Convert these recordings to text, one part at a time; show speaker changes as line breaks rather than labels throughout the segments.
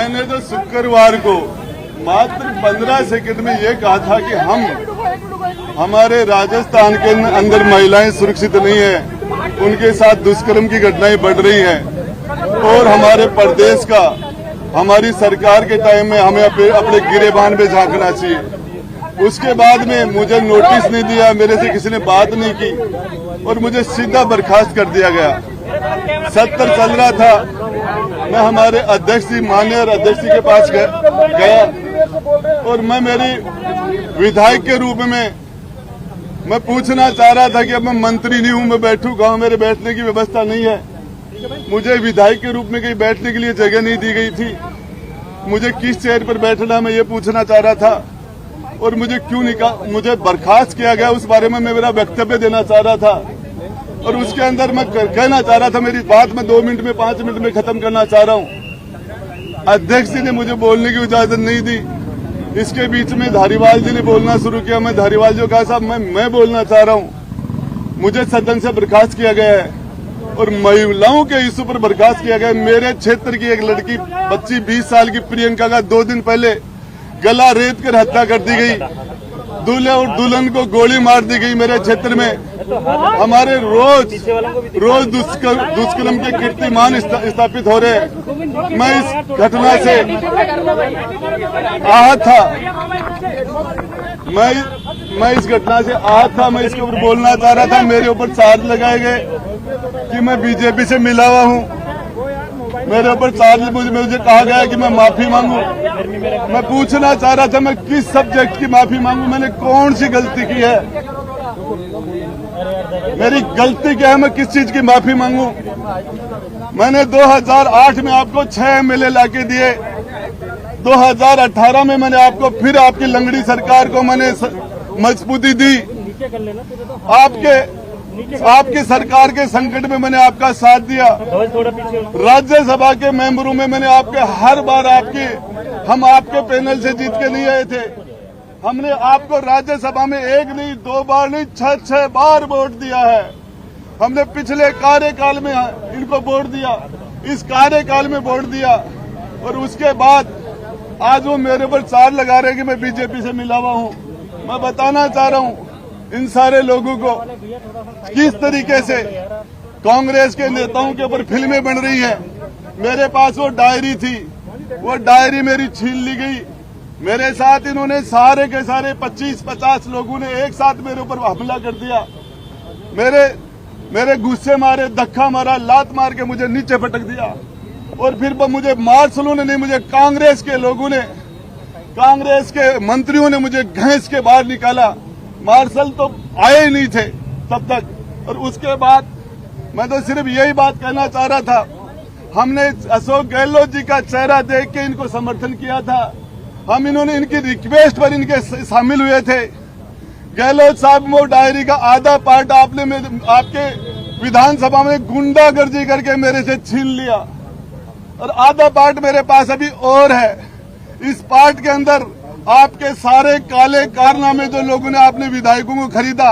मैंने तो शुक्रवार को मात्र 15 सेकंड में ये कहा था कि हमारे राजस्थान के अंदर महिलाएं सुरक्षित नहीं है, उनके साथ दुष्कर्म की घटनाएं बढ़ रही हैं और हमारे प्रदेश का हमारी सरकार के टाइम में हमें अपने गिरेबान पे झांकना चाहिए। उसके बाद में मुझे नोटिस नहीं दिया, मेरे से किसी ने बात नहीं की और मुझे सीधा बर्खास्त कर दिया गया। सत्र चल रहा था, मैं हमारे अध्यक्ष जी माननीय अध्यक्ष जी के पास गया और मैं मेरी विधायक के रूप में मैं पूछना चाह रहा था कि अब मैं मंत्री नहीं हूं, मैं बैठूं कहां, मेरे बैठने की व्यवस्था नहीं है। मुझे विधायक के रूप में कहीं बैठने के लिए जगह नहीं दी गई थी। मुझे किस चेयर पर बैठना मैं ये पूछना चाह रहा था और मुझे क्यों मुझे बर्खास्त किया गया उस बारे में मैं मेरा वक्तव्य देना चाह रहा था और उसके अंदर मैं कहना चाह रहा था। मेरी बात मैं 2 मिनट में 5 मिनट में खत्म करना चाह रहा हूं। अध्यक्ष जी ने मुझे बोलने की इजाजत नहीं दी। इसके बीच में धारीवाल जी ने बोलना शुरू किया। मैं धारीवाल जी को कहा साहब मैं बोलना चाह रहा हूं। मुझे सदन से बर्खास्त किया गया है और महिलाओं के इशू पर बर्खास्त किया गया। मेरे क्षेत्र की एक लड़की बच्ची 20 साल की प्रियंका का 2 दिन पहले गला रेत कर हत्या कर दी गई। दूल्हे और दुल्हन को गोली मार दी गई मेरे क्षेत्र में। हमारे रोज दुष्कर्म के कीर्तिमान स्थापित हो रहे हैं। मैं इस घटना से आहत था। मैं इस घटना से आहत था। मैं इसके ऊपर बोलना चाह रहा था। मेरे ऊपर चार्ज लगाए गए कि मैं बीजेपी से मिला हुआ हूँ। मेरे ऊपर चार्ज मुझे कहा गया कि मैं माफी मांगू। मैं पूछना चाह रहा था मैं किस सब्जेक्ट की माफी मांगू, मैंने कौन सी गलती की है, मेरी गलती क्या है, मैं किस चीज की माफी मांगू। मैंने 2008 में आपको 6 MLA लाके दिए। 2018 में मैंने आपको फिर आपकी लंगड़ी सरकार को मैंने मजबूती दी। आपकी सरकार के संकट में मैंने आपका साथ दिया। राज्यसभा के मेंबरों में मैंने आपके हर बार हम आपके पैनल से जीत के नहीं आए थे। हमने आपको राज्यसभा में 1 नहीं 2 बार नहीं 6 बार वोट दिया है। हमने पिछले कार्यकाल में इनको वोट दिया, इस कार्यकाल में वोट दिया और उसके बाद आज वो मेरे पर चार्ज लगा रहे कि मैं बीजेपी से मिला हुआ हूँ। मैं बताना चाह रहा हूँ इन सारे लोगों को किस तरीके से कांग्रेस के नेताओं के ऊपर फिल्में बन रही है। मेरे पास वो डायरी थी, वो डायरी मेरी छीन ली गई। मेरे साथ इन्होंने सारे के सारे 25-50 लोगों ने एक साथ मेरे ऊपर हमला कर दिया। मेरे गुस्से मारे, धक्का मारा, लात मार के मुझे नीचे पटक दिया और फिर मुझे मार्शलों ने नहीं, मुझे कांग्रेस के लोगों ने, कांग्रेस के मंत्रियों ने मुझे घसीट के बाहर निकाला। मार्शल तो आए ही नहीं थे तब तक। और उसके बाद मैं तो सिर्फ यही बात कहना चाह रहा था, हमने अशोक गहलोत जी का चेहरा देख के इनको समर्थन किया था। हम इन्होंने इनकी रिक्वेस्ट पर इनके शामिल हुए थे। गहलोत साहब वो डायरी का आधा पार्ट आपके विधानसभा में गुंडागर्दी करके मेरे से छीन लिया और आधा पार्ट मेरे पास अभी और है। इस पार्ट के अंदर आपके सारे काले कारनामे जो लोगों ने आपने विधायकों को खरीदा,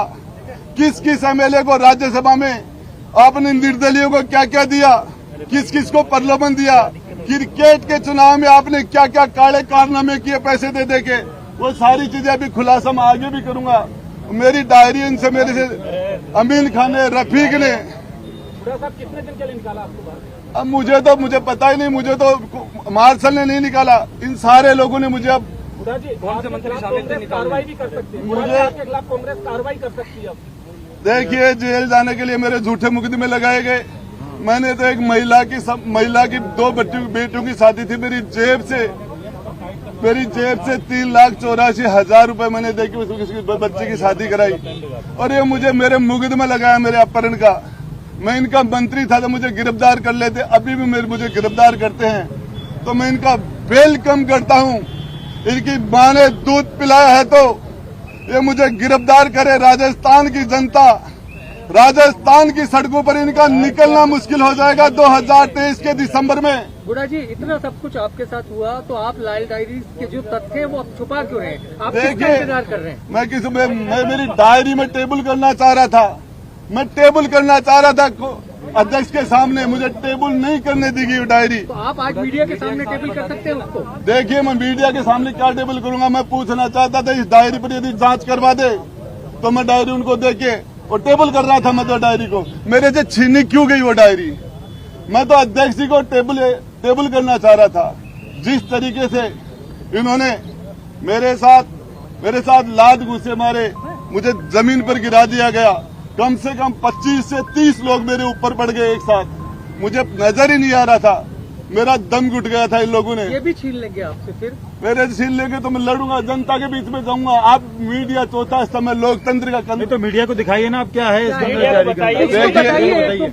किस किस MLA को राज्यसभा में आपने निर्दलीयों को क्या क्या दिया, किस किस को प्रलोभन दिया, क्रिकेट के चुनाव में आपने क्या क्या काले कारनामे किए पैसे दे के, वो सारी चीजें अभी खुलासा मैं आगे भी करूंगा। मेरी डायरी इनसे मेरे से अमीन खान ने, रफीक ने।
कितने दिन के लिए निकाला आपको बाहर?
अब मुझे पता ही नहीं, मुझे तो मार्शल ने नहीं निकाला, इन सारे लोगों ने मुझे। अब
कौन से मंत्री शामिल थे? कार्रवाई भी कर सकती है, मुझे आपके खिलाफ कांग्रेस कार्रवाई कर सकती है। अब
देखिए, जेल जाने के लिए मेरे झूठे मुकदमे लगाए गए। मैंने तो एक महिला की 2 बेटियों की शादी थी, मेरी जेब से 3,84,000 रुपए मैंने दे के किसी बच्चे की शादी कराई और ये मुझे मेरे मुकदमा लगाया मेरे अपहरण का। मैं इनका मंत्री था तो मुझे गिरफ्तार कर लेते, अभी भी मुझे गिरफ्तार करते हैं तो मैं इनका वेलकम करता हूँ। इनकी मां ने दूध पिलाया है तो ये मुझे गिरफ्तार करे। राजस्थान की जनता, राजस्थान की सड़कों पर इनका निकलना मुश्किल हो जाएगा 2023 के दिसंबर में।
बुढ़ा जी, इतना सब कुछ आपके साथ हुआ तो आप लाल डायरी के जो तथ्य वो छुपा क्यों रहे हैं? आप किसका इंतजार कर रहे हैं? मैं
मेरी डायरी में टेबल करना चाह रहा था, मैं टेबल करना चाह रहा था। अध्यक्ष के सामने मुझे टेबल नहीं करने दी गई डायरी।
तो आप आज मीडिया के सामने टेबल कर सकते हैं उसको।
देखिए मैं मीडिया के सामने क्या टेबल करूंगा, मैं पूछना चाहता था इस डायरी पर यदि जांच करवा दे तो मैं डायरी उनको देके और टेबल कर रहा था। मैं तो डायरी को मेरे से छीनी क्यों गई वो डायरी? मैं तो अध्यक्ष जी को टेबल करना चाह रहा था। जिस तरीके से इन्होंने मेरे साथ लात घुसे मारे, मुझे जमीन पर गिरा दिया गया। कम से कम 25 से 30 लोग मेरे ऊपर पड़ गए एक साथ। मुझे नजर ही नहीं आ रहा था, मेरा दम घुट गया था इन लोगों ने।
ये भी छीन लेंगे आपसे फिर?
मेरे छीन लेंगे तो मैं लड़ूंगा, जनता के बीच में जाऊंगा। आप मीडिया चौथा स्तंभ है लोकतंत्र का
नहीं तो मीडिया को दिखाइए ना, आप क्या है इसके अंदर जारी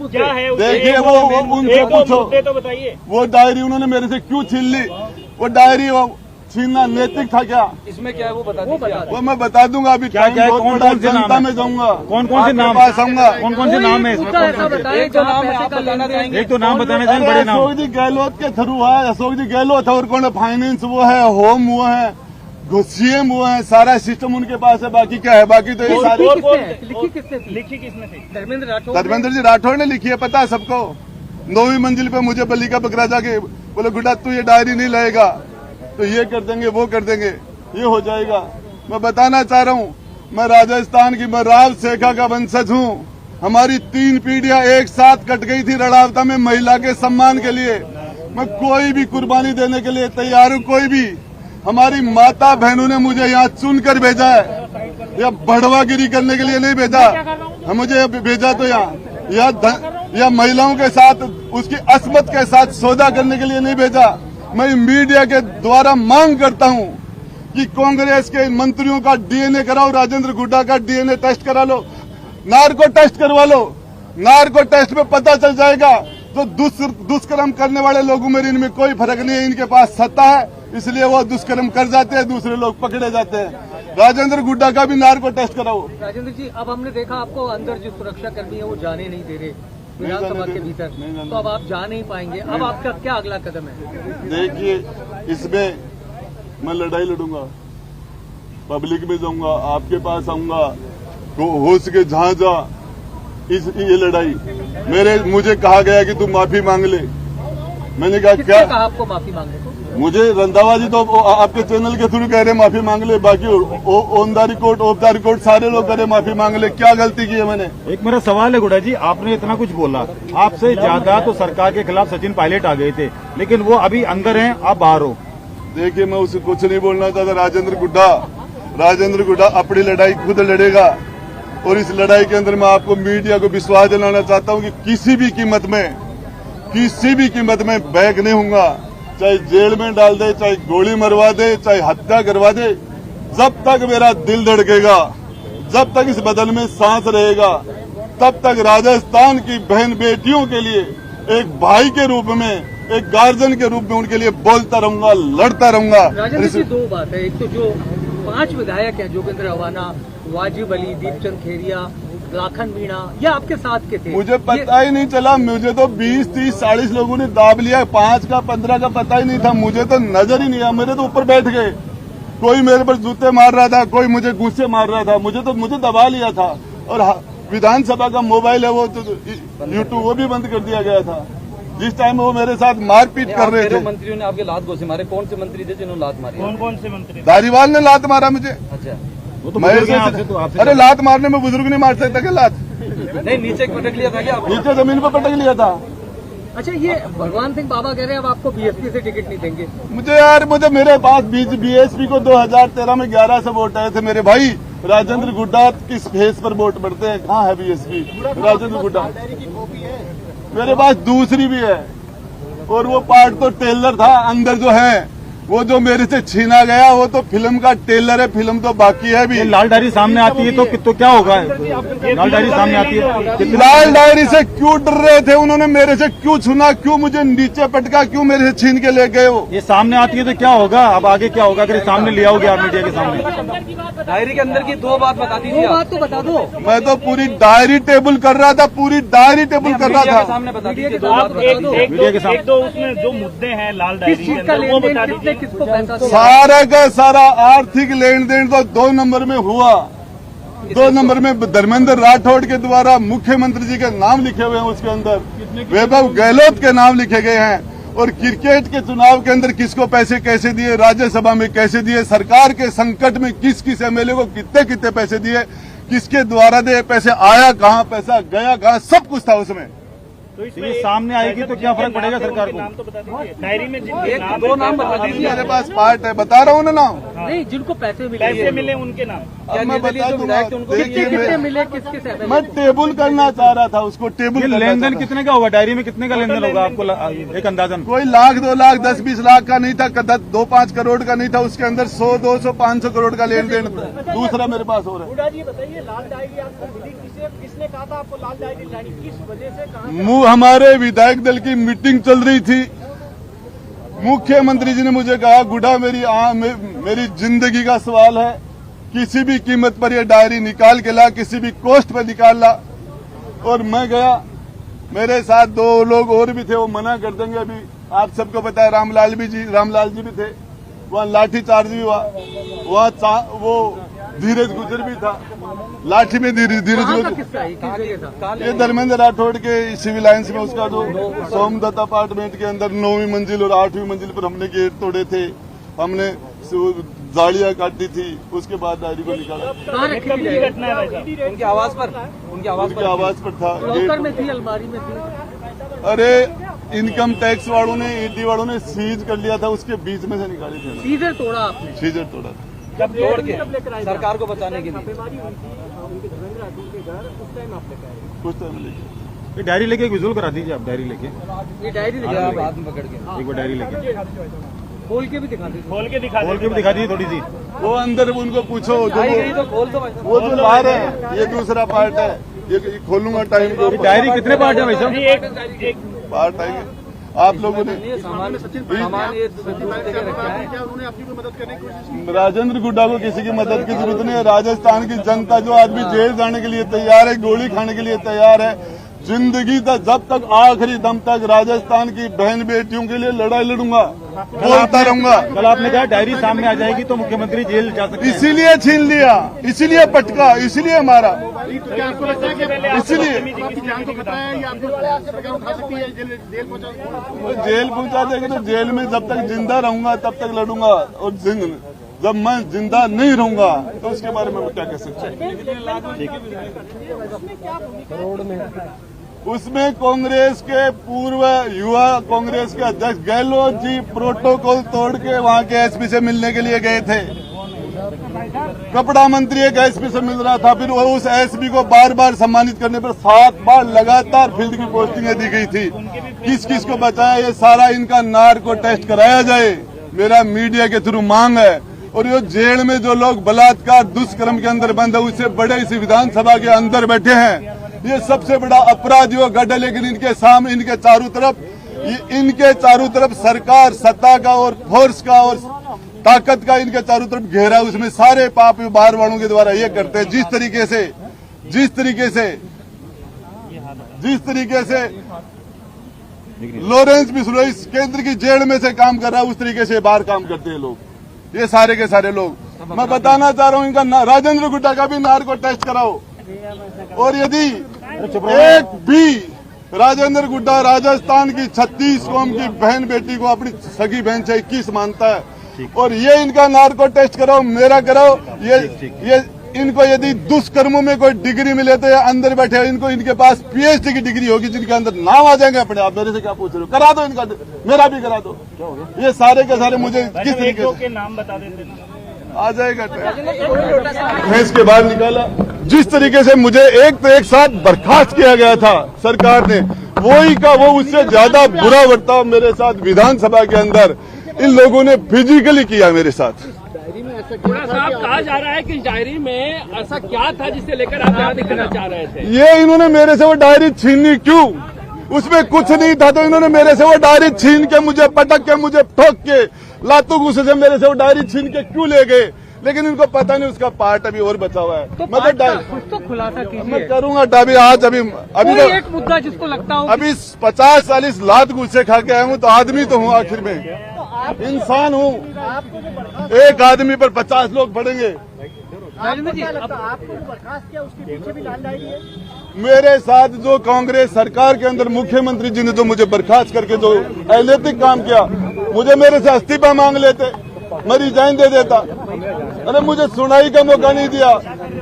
क्या है?
देखिए वो उनसे पूछो
तो बताइए।
वो डायरी उन्होंने मेरे से क्यों छीन ली? वो डायरी छीनना नैतिक था क्या?
इसमें क्या है वो बता दीजिए।
वो मैं बता दूंगा। अभी
क्या क्या
बहुत
कौन
बड़ा
कौन से नाम
जनता
है?
में जाऊंगा,
कौन कौन से नाम
पास आऊंगा।
कौन कौन से नाम है इसमें? कौन कौन से?
एक तो नाम आप बताना चाहेंगे?
एक तो नाम बताना चाहेंगे, बड़े नाम।
अशोक जी गहलोत के थ्रू है। अशोक जी गहलोत है और कौन है? फाइनेंस वो है, होम वो है, सीएम वो है, सारा सिस्टम उनके पास है। बाकी क्या है? बाकी तो ये सारी
लिखी किसने थी? धर्मेंद्र राठौर।
धर्मेंद्र जी राठौर ने लिखी है, पता है सबको। 9वीं मंजिल पे मुझे बली का बकरा जाके बोले गुड्डा तू ये डायरी नहीं लाएगा तो ये कर देंगे, वो कर देंगे, ये हो जाएगा। मैं बताना चाह रहा हूँ, मैं राजस्थान की मैं राव सेखा का वंशज हूँ। हमारी 3 पीढ़ियां एक साथ कट गई थी रणावता में महिला के सम्मान के लिए। मैं कोई भी कुर्बानी देने के लिए तैयार हूँ। कोई भी हमारी माता बहनों ने मुझे यहाँ चुनकर भेजा है, या बढ़वागिरी करने के लिए नहीं भेजा। मुझे भेजा तो या महिलाओं के साथ उसकी अस्मत के साथ सौदा करने के लिए नहीं भेजा। मैं मीडिया के द्वारा मांग करता हूं कि कांग्रेस के मंत्रियों का डीएनए कराओ, राजेंद्र गुड्डा का डीएनए टेस्ट करा लो, नार्को टेस्ट करवा लो। नार्को टेस्ट में पता चल जाएगा तो दुष्कर्म करने वाले लोगों में इनमें कोई फर्क नहीं है। इनके पास सत्ता है इसलिए वो दुष्कर्म कर जाते हैं, दूसरे लोग पकड़े जाते हैं। राजेंद्र गुड्डा का भी नार्को टेस्ट कराओ।
राजेंद्र जी अब हमने देखा आपको अंदर जो सुरक्षा कर्मी है वो जाने नहीं दे रहे विधानसभा के भीतर, तो अब आप जा नहीं पाएंगे। अब आपका क्या अगला कदम है?
देखिए इसमें मैं लड़ाई लड़ूंगा, पब्लिक में जाऊंगा, आपके पास आऊंगा, हो सके जहां जा ये लड़ाई। मुझे कहा गया कि तू माफी मांग ले। मैंने कहा क्या?
कहा आपको माफी मांगने को?
मुझे रंधावा जी तो आपके चैनल के थ्रू कह रहे माफी मांग ले, बाकी on the record of the record सारे लोग कह रहे माफी मांग ले। क्या गलती की है मैंने?
एक मेरा सवाल है गुड्डा जी, आपने इतना कुछ बोला, आपसे ज्यादा तो सरकार के खिलाफ सचिन पायलट आ गए थे, लेकिन वो अभी अंदर हैं, आप बाहर हो।
देखिए मैं उसे कुछ नहीं बोलना चाहता। राजेंद्र गुड्डा अपनी लड़ाई खुद लड़ेगा और इस लड़ाई के अंदर मैं आपको मीडिया को विश्वास दिलाना चाहता हूँ कि किसी भी कीमत में बैक नहीं होऊंगा। चाहे जेल में डाल दे, चाहे गोली मरवा दे, चाहे हत्या करवा दे, जब तक मेरा दिल धड़केगा, जब तक इस बदन में सांस रहेगा, तब तक राजस्थान की बहन बेटियों के लिए एक भाई के रूप में, एक गार्जियन के रूप में उनके लिए बोलता रहूंगा, लड़ता रहूंगा।
राजेंद्र जी 2 बात है, एक तो जो 5 विधायक हैं, जोगेंद्र अवाना, वाजिब अली, दीपचंद खेरिया, लाखन मीणा, ये आपके साथ के थे?
मुझे पता ही नहीं चला। मुझे तो 20, 30, 40 लोगों ने दाब लिया, 5 का 15 का पता ही नहीं था। मुझे तो नजर ही नहीं आया। मेरे तो ऊपर बैठ गए, कोई मेरे पर जूते मार रहा था, कोई मुझे गुस्से मार रहा था। मुझे दबा लिया था। और विधानसभा का मोबाइल है वो तो यूट्यूब वो भी बंद कर दिया गया था जिस टाइम वो मेरे साथ मारपीट कर रहे थे।
मंत्रियों ने आपके लात घोसे मारे, कौन से मंत्री थे जिन्होंने लात मारी?
कौन से मंत्री?
धारीवाल ने लात मारा मुझे।
अच्छा,
वो तो बुजुर्ग हैं आपसे, तो आपसे
अरे लात मारने में बुजुर्ग नहीं मार सकता क्या? लात
नहीं नीचे पटक लिया था क्या आपको?
नीचे जमीन पर पटक लिया था।
अच्छा, ये भगवान सिंह बाबा कह रहे हैं अब आपको बीएसपी से टिकट नहीं देंगे।
मुझे मेरे पास बीएसपी को 2013 में 11 से वोट आए थे मेरे भाई। राजेंद्र गुड्डा किस फेस पर वोट पड़ते हैं? कहाँ है बीएसपी? राजेंद्र गुड्डा मेरे पास दूसरी भी है और वो पार्ट तो टेलर था। अंदर जो है वो जो मेरे से छीना गया वो तो फिल्म का टेलर है, फिल्म तो बाकी है भी।
लाल डायरी सामने आती है तो क्या होगा? लाल डायरी सामने आती है,
लाल डायरी से क्यों डर रहे थे? उन्होंने मेरे से क्यों छूना? क्यों मुझे नीचे पटका? क्यों मेरे से छीन के ले गए? वो
ये सामने आती है तो क्या होगा? अब आगे क्या होगा अगर सामने ले आओगे आप मीडिया के सामने?
डायरी के अंदर की 2 बात बता दीजिए।
2 बात तो बता दो।
मैं तो पूरी डायरी टेबल कर रहा था, पूरी डायरी टेबल कर रहा था।
सामने बता दीजिए।
मीडिया के सामने
तो उसमें जो मुद्दे हैं लाल डायरी
किस
के
चीज का
अंदर वो बता
लेन देन,
दीजिए।
किसको पैसा दो?
सारा का सारा आर्थिक लेन देन तो 2 नंबर में हुआ। 2 नंबर में धर्मेंद्र राठौड़ के द्वारा मुख्यमंत्री जी के नाम लिखे हुए हैं, उसके अंदर वैभव गहलोत के नाम लिखे गए हैं। और क्रिकेट के चुनाव के अंदर किसको पैसे कैसे दिए, राज्यसभा में कैसे दिए, सरकार के संकट में किस किस एमएलए को कितने कितने पैसे दिए, किसके द्वारा दे, पैसे आया कहाँ, पैसा गया कहाँ, सब कुछ था उसमें।
तो
ये सामने आएगी तो क्या फर्क पड़ेगा सरकार को?
नाम तो बता दीजिए डायरी में
एक दो नाम बता दीजिए।
मेरे पास पार्ट है, बता रहा हूँ ना नाम।
नहीं, जिनको पैसे मिले
पैसे मिले उनके नाम।
क्या
मैं
निर्दलीय
बता
जो
दूंगा।
विधायक थे उनको
कितने
देखिए,
कितने मिले, किस किस एमएलए?
मैं टेबल करना चाह रहा था, उसको टेबल
ये
करना
लेन देन
चाह रहा था।
कितने का होगा? डायरी में कितने का लेन देन होगा आपको एक अंदाजन?
कोई लाख 2 लाख 10-20 लाख का नहीं था, 2-5 करोड़ का नहीं था, उसके अंदर 100-200 500 करोड़ का लेन देन था। दूसरा मेरे पास हो रहा है।
हुड्डा जी बताइए, लाल डायरी आपको मिली किसने कहा था आपको लाल डायरी लानी, किस वजह से, कहाँ?
हमारे विधायक दल की मीटिंग चल रही थी, मुख्यमंत्री जी ने मुझे कहा, गुड्डा मेरी जिंदगी का सवाल है, किसी भी कीमत पर ये डायरी निकाल के ला, किसी भी कॉस्ट पर निकाल ला। और मैं गया, मेरे साथ 2 लोग और भी थे, वो मना कर देंगे। अभी आप सबको पता है, रामलाल जी भी थे, वहाँ लाठीचार्ज भी हुआ, वहाँ वो धीरज गुजर भी था, लाठी में धीरज
कहाँ का
गुजर।
किस्सा है? किस जगह था?
ये धर्मेंद्र राठौड़ के सिविल लाइन्स में उसका जो सोमदत्त अपार्टमेंट के अंदर 9वीं मंजिल और 8वीं मंजिल पर हमने गेट तोड़े थे, हमने जालियां काटी थी, उसके बाद डायरी को निकाला।
कहाँ रखी
कब
थी
की
डायरी?
घटना है भाई साहब?
उनकी आवाज पर
आवाज पर था
लॉकर
गेट।
में थी, अलमारी में थी?
अरे इनकम टैक्स वालों ने, ईडी वालों ने सीज कर लिया था, उसके बीच में से निकाली थी,
सीधे तोड़ा आपने?
सीजर तोड़ा था।
जब तोड़ के सरकार को बचाने के लिए
कुछ टाइम लेके
ये डायरी लेके एक विजुअल करा दीजिए आप, डायरी लेके
ये डायरी
या
दिखा,
बाद में पकड़ के
एक बार डायरी लेके
खोल के भी दिखा दीजिए।
खोल के दिखा
खोल के भी दिखा दीजिए थोड़ी सी।
वो अंदर उनको पूछो, जो
आई गई तो खोल दो भाई।
वो जो बाहर है, ये दूसरा पार्ट है, ये खोलूंगा टाइम
ये डायरी कितने पार्ट है भाई साहब?
एक
पार्ट आएंगे आप लोगों ने।
ये सामान ये रखा है।
राजेंद्र गुड्डा को किसी की मदद की जरूरत नहीं है। राजस्थान की जनता, जो आदमी जेल जाने के लिए तैयार है, गोली खाने के लिए तैयार है, जिंदगी तक, जब तक आखिरी दम तक राजस्थान की बहन बेटियों के लिए लड़ाई लड़ूंगा, बोलता रहूंगा।
कल आपने कहा डायरी सामने आ जाएगी तो मुख्यमंत्री जेल जा सकते हैं।
इसीलिए छीन लिया, इसीलिए पटका, इसीलिए मारा, इसीलिए जेल पहुंचा देंगे। तो जेल में जब तक जिंदा रहूंगा तब तक लड़ूंगा, और जब मैं जिंदा नहीं रहूंगा तो उसके बारे में मैं क्या कह सकता हूँ। उसमें कांग्रेस के पूर्व युवा कांग्रेस के अध्यक्ष गहलोत जी प्रोटोकॉल तोड़ के वहां के एसपी से मिलने के लिए गए थे। कपड़ा मंत्री एक एसपी से मिल रहा था, फिर वो उस एसपी को बार बार सम्मानित करने पर 7 बार लगातार फील्ड की पोस्टिंगें दी गई थी। किस किस को बचाया, ये सारा इनका नार्को टेस्ट कराया जाए, मेरा मीडिया के थ्रू मांग है। और ये जेल में जो लोग बलात्कार दुष्कर्म के अंदर बंद है, उससे बड़े इस विधानसभा के अंदर बैठे हैं, ये सबसे बड़ा अपराधियों का गढ़ है। लेकिन इनके सामने, इनके चारों तरफ सरकार, सत्ता का और फोर्स का और ताकत का इनके चारों तरफ घेरा, उसमें सारे पाप बाहर वालों के द्वारा ये करते हैं। जिस तरीके से लॉरेंस बिश्नोई केंद्र की जेल में से काम कर रहा है, उस तरीके से बाहर काम करते हैं लोग, ये सारे के सारे लोग। मैं बताना चाह रहा हूँ, इनका राजेंद्र गुड्डा का भी नार्को टेस्ट कराओ। और यदि एक भी राजेंद्र गुड्डा राजस्थान की 36 कौम की बहन बेटी को अपनी सगी बहन से 21 मानता है, और ये इनका नार्को टेस्ट कराओ, मेरा कराओ। ये इनको यदि दुष्कर्मों में कोई डिग्री मिले तो ये अंदर बैठे, इनको, इनके पास पीएचडी की डिग्री होगी, जिनके अंदर नाम आ जाएंगे अपने आप। मेरे से क्या पूछ रहे हो? करा दो इनका, मेरा भी करा दो। ये सारे के सारे मुझे किस तरीके से
नाम बता देते
आ जाएगा, भैंस के बाहर निकाला। जिस तरीके से मुझे एक साथ बर्खास्त किया गया था सरकार ने, वो उससे ज्यादा बुरा बर्ताव मेरे साथ विधानसभा के अंदर इन लोगों ने फिजिकली किया मेरे साथ।
थोड़ा साहब कहा जा रहा है कि इस डायरी में ऐसा क्या था जिससे लेकर आप यहाँ दिखाना चाह रहे थे?
ये इन्होंने मेरे से वो डायरी छीनी क्यों? उसमें कुछ नहीं था, तो इन्होंने मेरे से वो डायरी छीन के, मुझे पटक के, मुझे ठोक के, लातों गुस्से से मेरे से वो डायरी छीन के क्यों ले गए? लेकिन इनको पता नहीं उसका पार्ट अभी और बचा हुआ है।
तो
मैं
कुछ तो खुलासा कीजिए।
मैं करूंगा अभी
कोई एक मुद्दा जिसको लगता हो
अभी 50-40 लात गुस्से खा के आया हूँ, तो आदमी तो हूँ, आखिर में इंसान हूँ। एक आदमी पर 50 लोग पड़ेंगे,
राजेंद्र जी
क्या लगता है आपको जो बर्खास्त किया उसके पीछे भी लाल डायरी है?
मेरे साथ जो कांग्रेस सरकार के अंदर मुख्यमंत्री जी ने जो मुझे बर्खास्त करके जो अनैतिक काम किया, मुझे मेरे से इस्तीफा मांग लेते, मैं रिजाइन दे देता। अरे मुझे सुनाई का मौका नहीं दिया,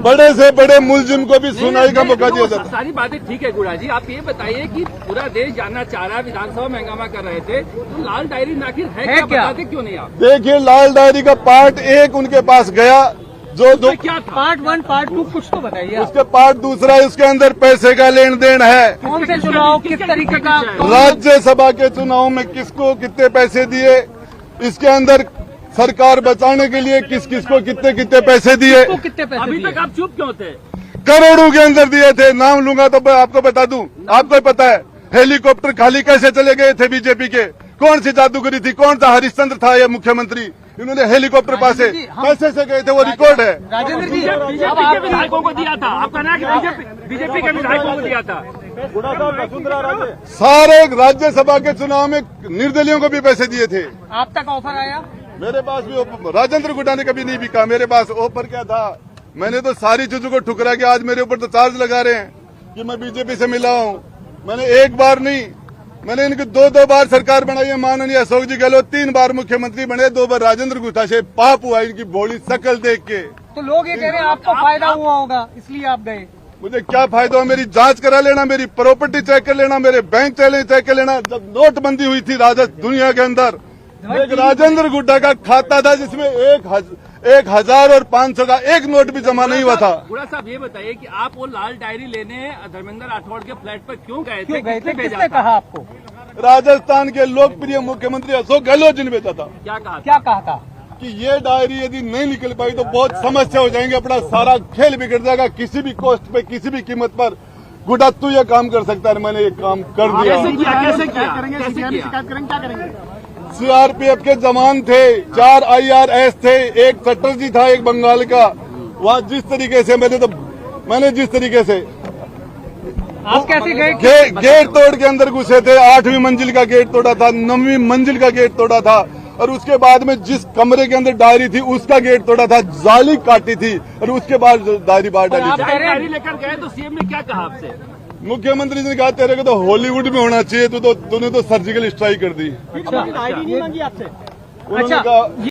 बड़े से बड़े मुलजिम को भी सुनाई का मौका दिया जाता।
सारी बातें ठीक है गुड़ा जी, आप ये बताइए कि पूरा देश जानना चाह रहा है, विधानसभा में हंगामा कर रहे थे, तो लाल डायरी में आखिर है क्या? बताते क्यों नहीं आप?
देखिए, लाल डायरी का पार्ट 1 उनके पास गया, जो दो
क्या था?
पार्ट 1 पार्ट 2 कुछ तो बताइए।
उसके पार्ट दूसरा है, उसके अंदर पैसे का लेन देन है।
कौन से चुनाव किस तरीके का?
राज्यसभा के चुनाव में किसको कितने पैसे दिए, इसके अंदर सरकार बचाने के लिए किस किस को कितने कितने पैसे दिए,
तो कितने पैसे
अभी
दिए?
तक आप चुप क्यों थे?
करोड़ों के अंदर दिए थे। नाम लूंगा तो मैं आपको बता दूं, आपको पता है हेलीकॉप्टर खाली कैसे चले गए थे बीजेपी के? कौन सी जादूगरी थी? कौन सा हरिश्चंद्र था ये मुख्यमंत्री? इन्होंने हेलीकॉप्टर पासे पैसे से गए थे, वो रिकॉर्ड है।
राजेंद्र जी
बीजेपी
अब
के
आप
विधायकों को दिया था, आप कहना है कि बीजेपी के विधायकों को दिया था।
सारे राज्यसभा के चुनाव में निर्दलियों को भी पैसे दिए थे।
आप तक ऑफर आया?
मेरे पास भी राजेंद्र गुड्डा ने कभी नहीं बिका। मेरे पास ऑफर क्या था? मैंने तो सारी चीजों को ठुकरा के आज मेरे ऊपर तो चार्ज लगा रहे हैं कि मैं बीजेपी से मिला हूं। मैंने एक बार नहीं, मैंने इनकी 2 बार सरकार बनाई है। माननीय अशोक जी गहलोत 3 बार मुख्यमंत्री बने, 2 बार राजेंद्र गुट्टा से पाप हुआ इनकी भोली शकल देख के।
तो लोग ये कह रहे हैं आपको फायदा हुआ होगा इसलिए आप गए।
मुझे क्या फायदा हुआ? मेरी जांच करा लेना, मेरी प्रॉपर्टी चेक कर लेना, मेरे बैंक चेक कर लेना। जब नोटबंदी हुई थी दुनिया के अंदर, एक राजेंद्र गुड्डा का खाता था जिसमें 1000 और 500 का एक नोट भी जमा नहीं हुआ था।
गुड़ा साहब ये बताइए कि आप वो लाल डायरी लेने धर्मेंद्र राठौड़ के फ्लैट पर क्यों गए थे?
किसने कहा आपको?
राजस्थान के लोकप्रिय मुख्यमंत्री अशोक गहलोत जी ने भेजा था।
क्या कहा
था?
कि ये डायरी यदि नहीं निकल पाई तो बहुत समस्या हो जाएंगे, अपना सारा खेल बिगड़ जाएगा। किसी भी कॉस्ट पे, किसी भी कीमत पर गुड्डा तू ये काम कर सकता है। मैंने ये काम कर दिया।
कैसे किया?
शिकायत करेंगे, क्या करेंगे?
सीआरपीएफ के जवान थे, 4 IRS थे, एक चटर्जी था, एक बंगाल का। वहाँ जिस तरीके से मैंने जिस तरीके से
आप कैसे गए?
गेट तोड़ के अंदर घुसे थे। 8वीं मंजिल का गेट तोड़ा था, 9वीं मंजिल का गेट तोड़ा था, और उसके बाद में जिस कमरे के अंदर डायरी थी उसका गेट तोड़ा था, जाली काटी थी, और उसके बाद डायरी बाहर डाली थी।
डायरी लेकर गए तो सीएम ने क्या कहा आपसे?
मुख्यमंत्री जी ने कहा तेरे को तो हॉलीवुड में होना चाहिए, तूने तो सर्जिकल स्ट्राइक कर दी।
डायरी नहीं मांगी आपसे?
उन्होंने कहा